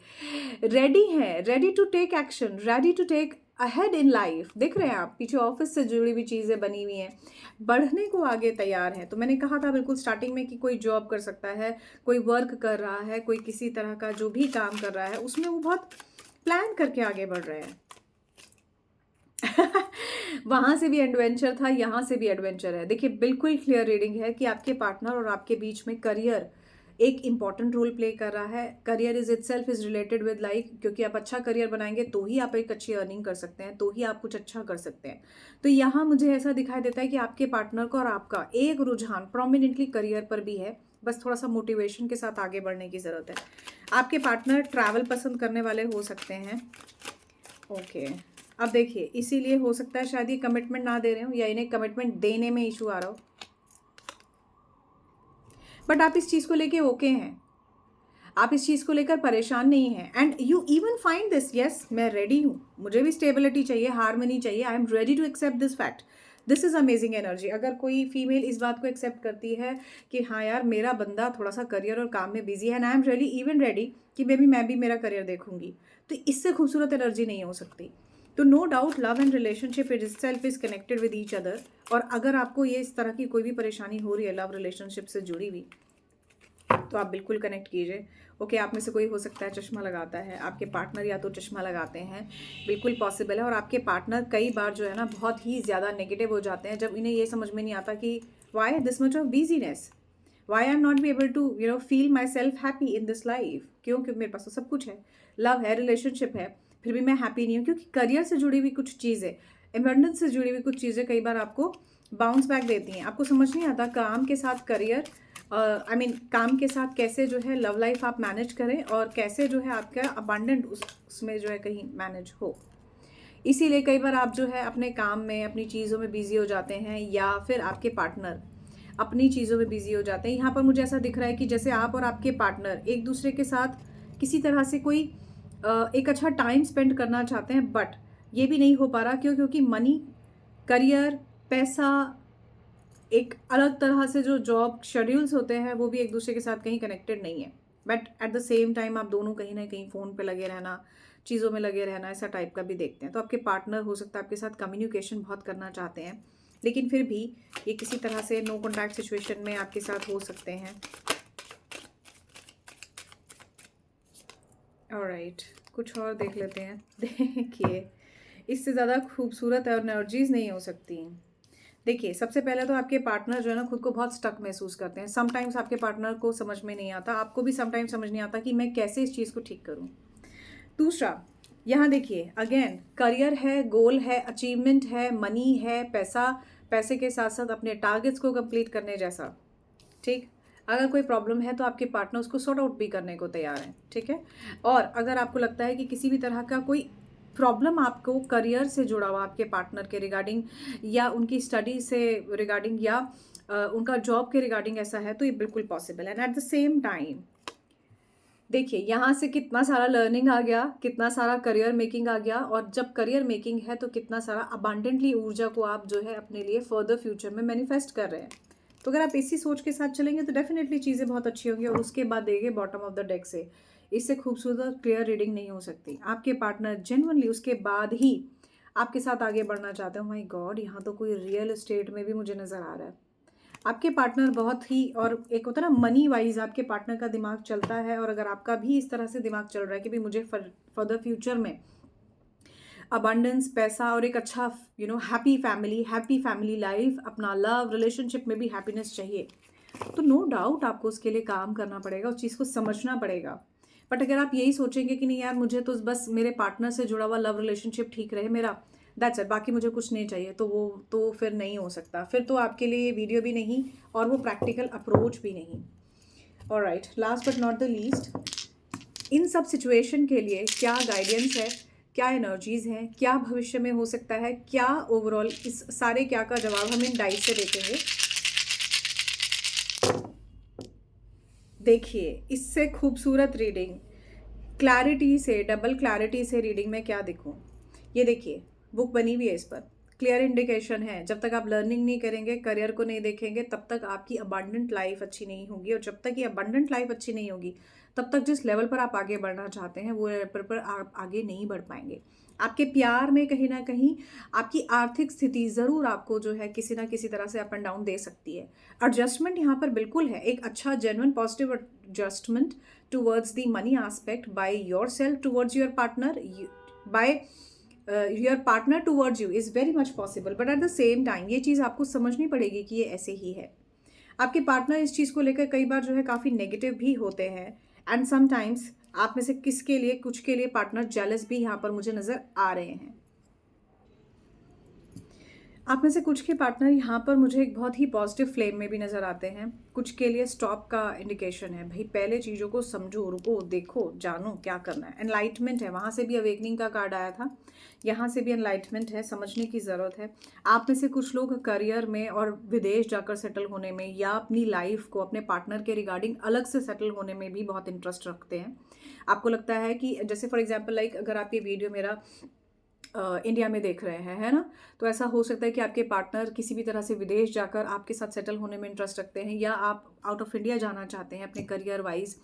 रेडी है, ready to take action, ready to take ahead in life. देख रहे हैं आप, पीछे ऑफिस से जुड़ी हुई चीज़ें बनी हुई हैं, बढ़ने को आगे तैयार हैं। तो मैंने कहा था बिल्कुल स्टार्टिंग में कि कोई जॉब कर सकता है, कोई वर्क कर रहा है, कोई किसी तरह का जो भी काम कर रहा है उसमें वो बहुत प्लान करके आगे बढ़ रहे हैं। वहां से भी एडवेंचर था, यहाँ से भी एडवेंचर है। देखिए, बिल्कुल क्लियर रीडिंग है कि आपके पार्टनर और आपके बीच में करियर एक इंपॉर्टेंट रोल प्ले कर रहा है। Career is itself is related with life, क्योंकि आप अच्छा करियर बनाएंगे तो ही आप एक अच्छी अर्निंग कर सकते हैं, तो ही आप कुछ अच्छा कर सकते हैं। तो यहाँ मुझे ऐसा दिखाई देता है कि आपके पार्टनर का और आपका एक रुझान प्रोमिनेंटली करियर पर भी है, बस थोड़ा सा मोटिवेशन के साथ आगे बढ़ने की ज़रूरत है। आपके पार्टनर ट्रैवल पसंद करने वाले हो सकते हैं, ओके। अब देखिए, इसीलिए हो सकता है शायद ये कमिटमेंट ना दे रहे हो या इन्हें कमिटमेंट देने में इशू आ रहा हो, बट आप इस चीज़ को लेके ओके हैं, आप इस चीज़ को लेकर परेशान नहीं हैं। And you even find this, yes मैं रेडी हूँ, मुझे भी स्टेबिलिटी चाहिए, हारमनी चाहिए, I am ready to accept this fact. This is amazing energy. अगर कोई फीमेल इस बात को एक्सेप्ट करती है कि हाँ यार, मेरा बंदा थोड़ा सा करियर और काम में बिजी है, and I am really even ready कि बेबी मैं भी मेरा करियर देखूंगी, तो इससे खूबसूरत एनर्जी नहीं हो सकती। तो no doubt love and relationship itself is connected with each other. और अगर आपको ये इस तरह की कोई भी परेशानी हो रही है लव रिलेशनशिप से जुड़ी हुई, तो आप बिल्कुल कनेक्ट कीजिए। ओके, आप में से कोई हो सकता है चश्मा लगाता है, आपके पार्टनर या तो चश्मा लगाते हैं, बिल्कुल पॉसिबल है। और आपके पार्टनर कई बार जो है ना बहुत ही ज़्यादा नेगेटिव हो जाते हैं जब इन्हें ये समझ में नहीं आता कि why this much of business, why I am not be able to feel myself happy in this life. क्यों? क्योंकि मेरे पास तो सब कुछ है, लव है, रिलेशनशिप है, फिर भी मैं हैप्पी नहीं हूँ। क्योंकि करियर से जुड़ी हुई कुछ चीज़ें, एबंडेंस से जुड़ी हुई कुछ चीज़ें कई बार आपको बाउंस बैक देती हैं। आपको समझ नहीं आता काम के साथ करियर, आई मीन काम के साथ कैसे जो है लव लाइफ आप मैनेज करें और कैसे जो है आपका अबांडेंट उसमें जो है कहीं मैनेज हो। इसीलिए कई बार आप जो है अपने काम में, अपनी चीज़ों में बिजी हो जाते हैं, या फिर आपके पार्टनर अपनी चीज़ों में बिजी हो जाते हैं। यहाँ पर मुझे ऐसा दिख रहा है कि जैसे आप और आपके पार्टनर एक दूसरे के साथ किसी तरह से कोई एक अच्छा टाइम स्पेंड करना चाहते हैं, बट ये भी नहीं हो पा रहा। क्यों? क्योंकि मनी, करियर, पैसा, एक अलग तरह से जो जॉब शेड्यूल्स होते हैं वो भी एक दूसरे के साथ कहीं कनेक्टेड नहीं है। But at the same time आप दोनों कहीं ना कहीं फ़ोन पे लगे रहना, चीज़ों में लगे रहना, ऐसा टाइप का भी देखते हैं। तो आपके पार्टनर हो सकता है आपके साथ कम्युनिकेशन बहुत करना चाहते हैं, लेकिन फिर भी ये किसी तरह से नो कॉन्टैक्ट सिचुएशन में आपके साथ हो सकते हैं। ऑलराइट, कुछ और देख लेते हैं। देखिए, इससे ज़्यादा खूबसूरत एनर्जीज नहीं हो सकती। देखिए, सबसे पहले तो आपके पार्टनर जो है ना खुद को बहुत स्टक महसूस करते हैं। समटाइम्स आपके पार्टनर को समझ में नहीं आता, आपको भी समटाइम्स समझ नहीं आता कि मैं कैसे इस चीज़ को ठीक करूं। दूसरा, यहाँ देखिए अगेन करियर है, गोल है, अचीवमेंट है, मनी है, पैसा, पैसे के साथ साथ अपने टारगेट्स को कंप्लीट करने जैसा। ठीक, अगर कोई प्रॉब्लम है तो आपके पार्टनर उसको सॉर्ट आउट भी करने को तैयार है। ठीक है, और अगर आपको लगता है कि किसी भी तरह का कोई प्रॉब्लम आपको करियर से जुड़ा हुआ आपके पार्टनर के रिगार्डिंग या उनकी स्टडी से रिगार्डिंग या उनका जॉब के रिगार्डिंग ऐसा है, तो ये बिल्कुल पॉसिबल है। And at the same time देखिए, यहाँ से कितना सारा लर्निंग आ गया, कितना सारा करियर मेकिंग आ गया, और जब करियर मेकिंग है तो कितना सारा अबांडेंटली ऊर्जा को आप जो है अपने लिए फर्दर फ्यूचर में मैनिफेस्ट कर रहे हैं। तो अगर आप इसी सोच के साथ चलेंगे तो डेफिनेटली चीज़ें बहुत अच्छी होंगी। और उसके बाद देखिए बॉटम ऑफ द डेक से इससे खूबसूरत क्लियर रीडिंग नहीं हो सकती। आपके पार्टनर जेन्युइनली उसके बाद ही आपके साथ आगे बढ़ना चाहते हैं। माय गॉड, यहाँ तो कोई रियल एस्टेट में भी मुझे नज़र आ रहा है। आपके पार्टनर बहुत ही, और एक होता है ना मनी वाइज आपके पार्टनर का दिमाग चलता है, और अगर आपका भी इस तरह से दिमाग चल रहा है कि भी मुझे फर्दर फ्यूचर में अबंडेंस, पैसा और एक अच्छा हैप्पी फैमिली लाइफ, अपना लव रिलेशनशिप में भी हैप्पीनेस चाहिए, तो नो डाउट आपको उसके लिए काम करना पड़ेगा, उस चीज़ को समझना पड़ेगा। बट अगर आप यही सोचेंगे कि नहीं यार मुझे तो बस मेरे पार्टनर से जुड़ा हुआ लव रिलेशनशिप ठीक रहे मेरा, दैट्स इट, बाकी मुझे कुछ नहीं चाहिए, तो वो तो फिर नहीं हो सकता। फिर तो आपके लिए ये वीडियो भी नहीं और वो प्रैक्टिकल अप्रोच भी नहीं। Alright, last but not the least, इन सब सिचुएशन के लिए क्या गाइडेंस है, क्या एनर्जीज हैं, क्या भविष्य में हो सकता है, क्या ओवरऑल, इस सारे क्या का जवाब हम इन डाइस से देखेंगे। देखिए, इससे खूबसूरत रीडिंग, क्लैरिटी से, डबल क्लैरिटी से रीडिंग में क्या दिखूं। ये देखिए, बुक बनी हुई है, इस पर क्लियर इंडिकेशन है। जब तक आप लर्निंग नहीं करेंगे, करियर को नहीं देखेंगे, तब तक आपकी अबंडेंट लाइफ अच्छी नहीं होगी, और जब तक ये अबंडेंट लाइफ अच्छी नहीं होगी तब तक जिस लेवल पर आप आगे बढ़ना चाहते हैं वो लेवल पर आप आगे नहीं बढ़ पाएंगे। आपके प्यार में कहीं ना कहीं आपकी आर्थिक स्थिति ज़रूर आपको जो है किसी ना किसी तरह से अप एंड डाउन दे सकती है। एडजस्टमेंट यहाँ पर बिल्कुल है, एक अच्छा genuine positive adjustment towards the money aspect by yourself towards your partner, by your partner towards you is very much possible, but at the same time ये चीज़ आपको समझनी पड़ेगी कि ये ऐसे ही है। आपके पार्टनर इस चीज़ को लेकर कई बार जो है काफ़ी नेगेटिव भी होते हैं, एंड समटाइम्स आप में से किसके लिए, कुछ के लिए पार्टनर जेलस भी यहाँ पर मुझे नज़र आ रहे हैं। आप में से कुछ के पार्टनर यहाँ पर मुझे एक बहुत ही पॉजिटिव फ्लेम में भी नज़र आते हैं। कुछ के लिए स्टॉप का इंडिकेशन है, भाई पहले चीज़ों को समझो, रुको, देखो, जानो क्या करना है। एनलाइटमेंट है, वहाँ से भी अवेकनिंग का कार्ड आया था, यहाँ से भी एनलाइटमेंट है, समझने की ज़रूरत है। आप में से कुछ लोग करियर में और विदेश जाकर सेटल होने में, या अपनी लाइफ को अपने पार्टनर के रिगार्डिंग अलग से सेटल होने में भी बहुत इंटरेस्ट रखते हैं। आपको लगता है कि जैसे फॉर एग्जाम्पल लाइक अगर आप ये वीडियो मेरा इंडिया में देख रहे हैं, है ना, तो ऐसा हो सकता है कि आपके पार्टनर किसी भी तरह से विदेश जाकर आपके साथ सेटल होने में इंटरेस्ट रखते हैं, या आप आउट ऑफ इंडिया जाना चाहते हैं अपने करियर वाइज,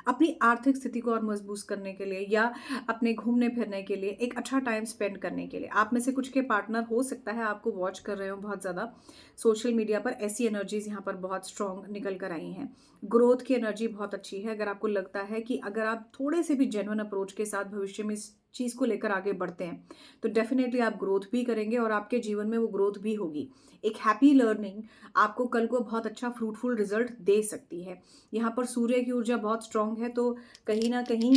अपनी आर्थिक स्थिति को और मजबूत करने के लिए, या अपने घूमने फिरने के लिए, एक अच्छा टाइम स्पेंड करने के लिए। आप में से कुछ के पार्टनर हो सकता है आपको वॉच कर रहे हो बहुत ज़्यादा सोशल मीडिया पर, ऐसी एनर्जीज यहाँ पर बहुत स्ट्रॉन्ग निकल कर आई हैं। ग्रोथ की एनर्जी बहुत अच्छी है। अगर आपको लगता है कि अगर आप थोड़े से भी जेन्युइन अप्रोच के साथ भविष्य में इस चीज़ को लेकर आगे बढ़ते हैं तो डेफिनेटली आप ग्रोथ भी करेंगे, और आपके जीवन में वो ग्रोथ भी होगी। एक हैप्पी लर्निंग आपको कल को बहुत अच्छा फ्रूटफुल रिजल्ट दे सकती है। यहाँ पर सूर्य की ऊर्जा बहुत स्ट्रांग है, तो कहीं ना कहीं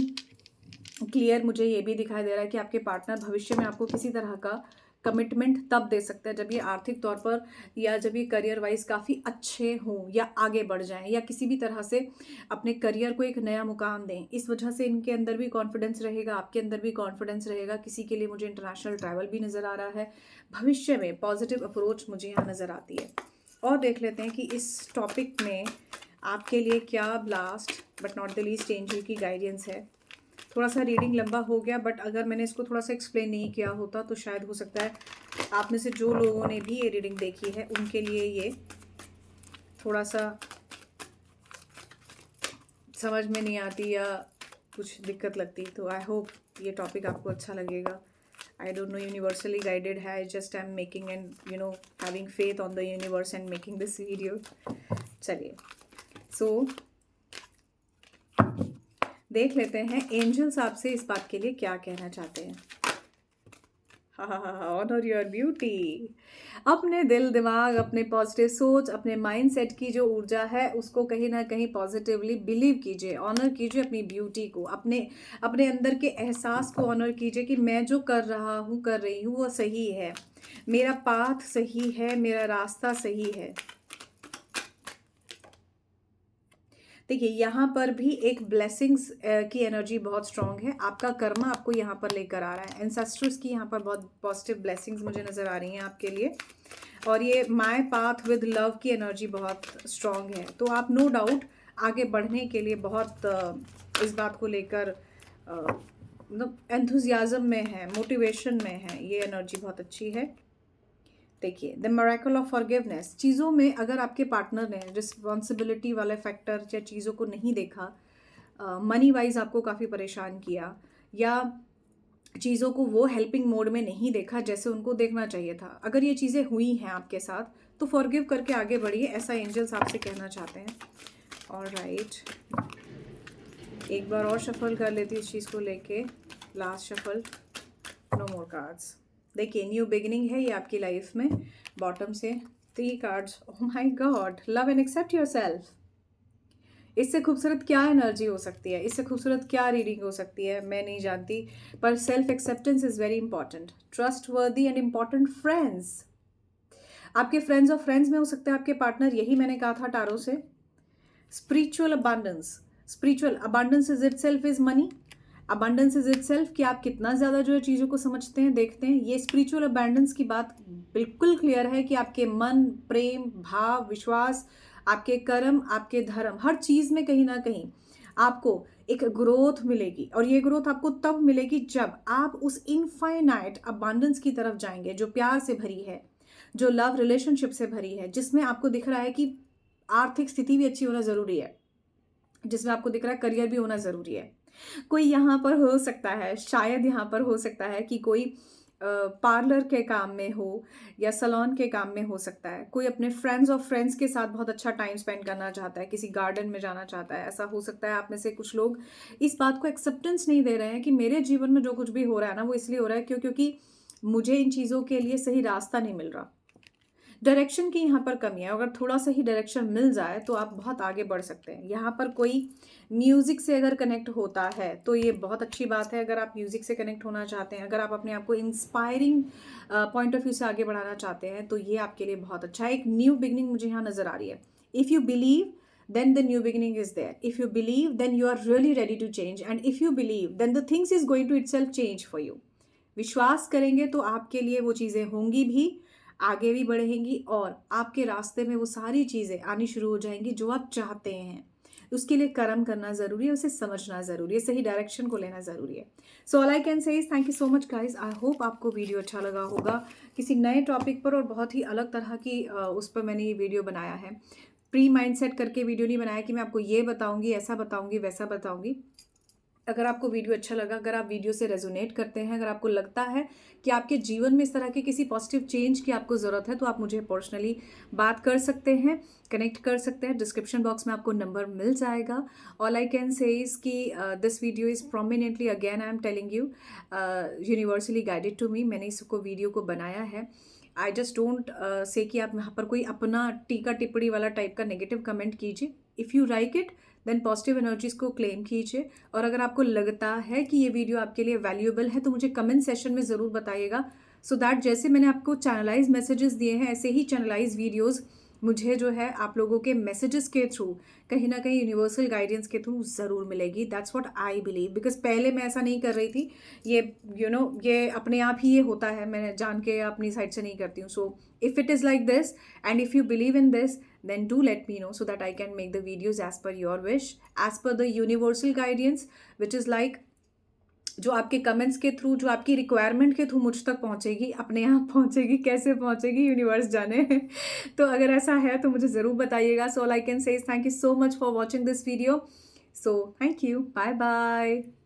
क्लियर मुझे ये भी दिखाई दे रहा है कि आपके पार्टनर भविष्य में आपको किसी तरह का कमिटमेंट तब दे सकते हैं जब ये आर्थिक तौर पर, या जब ये करियर वाइज काफ़ी अच्छे हों, या आगे बढ़ जाएं, या किसी भी तरह से अपने करियर को एक नया मुकाम दें। इस वजह से इनके अंदर भी कॉन्फिडेंस रहेगा, आपके अंदर भी कॉन्फिडेंस रहेगा। किसी के लिए मुझे इंटरनेशनल ट्रैवल भी नज़र आ रहा है भविष्य में, पॉजिटिव अप्रोच मुझे यहाँ नज़र आती है। और देख लेते हैं कि इस टॉपिक में आपके लिए क्या last but not the least angel की गाइडेंस है। थोड़ा सा रीडिंग लंबा हो गया, बट अगर मैंने इसको थोड़ा सा एक्सप्लेन नहीं किया होता तो शायद हो सकता है आप में से जो लोगों ने भी ये रीडिंग देखी है उनके लिए ये थोड़ा सा समझ में नहीं आती या कुछ दिक्कत लगती। तो आई होप ये टॉपिक आपको अच्छा लगेगा। I don't know, universally guided है, just I am making and having faith on the universe and making this video. चलिए, सो देख लेते हैं एंजल्स आपसे इस बात के लिए क्या कहना चाहते हैं। Honour your beauty. अपने दिल दिमाग, अपने पॉजिटिव सोच, अपने माइंडसेट की जो ऊर्जा है उसको कहीं ना कहीं पॉजिटिवली बिलीव कीजिए, ऑनर कीजिए अपनी ब्यूटी को, अपने अपने अंदर के एहसास को ऑनर कीजिए कि मैं जो कर रहा हूँ कर रही हूँ वो सही है, मेरा पाथ सही है, मेरा रास्ता सही है। देखिए यहाँ पर भी एक ब्लेसिंग्स की एनर्जी बहुत स्ट्रांग है, आपका कर्मा आपको यहाँ पर लेकर आ रहा है, एंसेस्टर्स की यहाँ पर बहुत पॉजिटिव ब्लेसिंग्स मुझे नज़र आ रही हैं आपके लिए। और ये माय पाथ विद लव की एनर्जी बहुत स्ट्रांग है, तो आप नो डाउट आगे बढ़ने के लिए बहुत इस बात को लेकर मतलब एंथुजियाज्म में है, मोटिवेशन में है, ये एनर्जी बहुत अच्छी है। देखिए द मिरेकल ऑफ फॉरगिवनेस, चीज़ों में अगर आपके पार्टनर ने रिस्पॉन्सिबिलिटी वाले फैक्टर या चीज़ों को नहीं देखा, मनी वाइज आपको काफ़ी परेशान किया, या चीज़ों को वो हेल्पिंग मोड में नहीं देखा जैसे उनको देखना चाहिए था, अगर ये चीज़ें हुई हैं आपके साथ तो फॉरगिव करके आगे बढ़िए, ऐसा एंजल्स आपसे कहना चाहते हैं। ऑलराइट, एक बार और शफल कर लेती इस चीज़ को लेके, last shuffle, no more cards. देखिए न्यू बिगिनिंग है ये आपकी लाइफ में, बॉटम से 3 cards. Oh my God, love and accept yourself. इससे खूबसूरत क्या एनर्जी हो सकती है, इससे खूबसूरत क्या रीडिंग हो सकती है, मैं नहीं जानती, पर self acceptance is very important. Trust वर्दी एंड इम्पॉर्टेंट फ्रेंड्स, आपके फ्रेंड्स और फ्रेंड्स में हो सकते हैं आपके पार्टनर, यही मैंने कहा था टारो से। Spiritual abundance, spiritual abundance is it self is money, abundance is it self कि आप कितना ज़्यादा जो है चीज़ों को समझते हैं, देखते हैं। ये स्पिरिचुअल अबांडेंस की बात बिल्कुल क्लियर है कि आपके मन, प्रेम, भाव, विश्वास, आपके कर्म, आपके धर्म, हर चीज़ में कहीं ना कहीं आपको एक ग्रोथ मिलेगी, और ये ग्रोथ आपको तब मिलेगी जब आप उस इनफाइनाइट अबांडेंस की तरफ जाएंगे जो प्यार से भरी है, जो लव रिलेशनशिप से भरी है, जिसमें आपको दिख रहा है कि आर्थिक स्थिति भी अच्छी होना ज़रूरी है, जिसमें आपको दिख रहा है करियर भी होना ज़रूरी है। कोई यहाँ पर हो सकता है, शायद यहाँ पर हो सकता है कि कोई पार्लर के काम में हो या सलोन के काम में हो सकता है, कोई अपने फ्रेंड्स और फ्रेंड्स के साथ बहुत अच्छा टाइम स्पेंड करना चाहता है, किसी गार्डन में जाना चाहता है, ऐसा हो सकता है। आप में से कुछ लोग इस बात को एक्सेप्टेंस नहीं दे रहे हैं कि मेरे जीवन में जो कुछ भी हो रहा है ना वो इसलिए हो रहा है क्योंकि मुझे इन चीज़ों के लिए सही रास्ता नहीं मिल रहा, डायरेक्शन की यहाँ पर कमी है। अगर थोड़ा सा ही डायरेक्शन मिल जाए तो आप बहुत आगे बढ़ सकते हैं। यहाँ पर कोई म्यूज़िक से अगर कनेक्ट होता है तो ये बहुत अच्छी बात है। अगर आप म्यूज़िक से कनेक्ट होना चाहते हैं, अगर आप अपने आप को इंस्पायरिंग पॉइंट ऑफ व्यू से आगे बढ़ाना चाहते हैं तो ये आपके लिए बहुत अच्छा है। एक न्यू बिगनिंग मुझे यहाँ नज़र आ रही है। If you believe then the new beginning is there. If you believe then you are really ready to change, and if you believe then the things is going to itself change for you. विश्वास करेंगे तो आपके लिए वो चीज़ें होंगी भी, आगे भी बढ़ेंगी, और आपके रास्ते में वो सारी चीज़ें आनी शुरू हो जाएंगी जो आप चाहते हैं। उसके लिए कर्म करना ज़रूरी है, उसे समझना ज़रूरी है, सही डायरेक्शन को लेना ज़रूरी है। सो all I can say is thank you so much guys. I hope आपको वीडियो अच्छा लगा होगा, किसी नए टॉपिक पर और बहुत ही अलग तरह की उस पर मैंने ये वीडियो बनाया है। प्री माइंड सेट करके वीडियो नहीं बनाया कि मैं आपको ये बताऊँगी, ऐसा बताऊँगी, वैसा बताऊँगी। अगर आपको वीडियो अच्छा लगा, अगर आप वीडियो से रेजोनेट करते हैं, अगर आपको लगता है कि आपके जीवन में इस तरह के किसी पॉजिटिव चेंज की आपको ज़रूरत है तो आप मुझे पर्सनली बात कर सकते हैं, कनेक्ट कर सकते हैं। डिस्क्रिप्शन बॉक्स में आपको नंबर मिल जाएगा। All I can say is कि this video is prominently, again I am telling you, universally guided to me. मैंने इसको वीडियो को बनाया है। आई जस्ट डोंट से कि आप यहाँ पर कोई अपना टीका टिप्पणी वाला टाइप का नेगेटिव कमेंट कीजिए। If you like it then positive energies को क्लेम कीजिए, और अगर आपको लगता है कि ये वीडियो आपके लिए वैल्यूएबल है तो मुझे कमेंट सेशन में ज़रूर बताइएगा, सो दैट जैसे मैंने आपको चैनलाइज मैसेजेस दिए हैं ऐसे ही चैनलाइज वीडियोस मुझे जो है आप लोगों के मैसेजेस के थ्रू, कहीं ना कहीं यूनिवर्सल गाइडेंस के थ्रू ज़रूर मिलेगी। That's what I believe, because पहले मैं ऐसा नहीं कर रही थी, ये ये अपने आप ही ये होता है, मैं जान के अपनी साइड से नहीं करती हूँ। So if it is like this and if you believe in this then do let me know so that I can make the videos as per your wish, as per the universal guidance, which is like जो आपके comments के through, जो आपकी requirement के through मुझ तक पहुंचेगी, अपने आप पहुंचेगी, कैसे पहुंचेगी यूनिवर्स जाने। तो अगर ऐसा है तो मुझे ज़रूर बताइएगा। So all I can say is thank you so much for watching this video. So thank you, bye bye.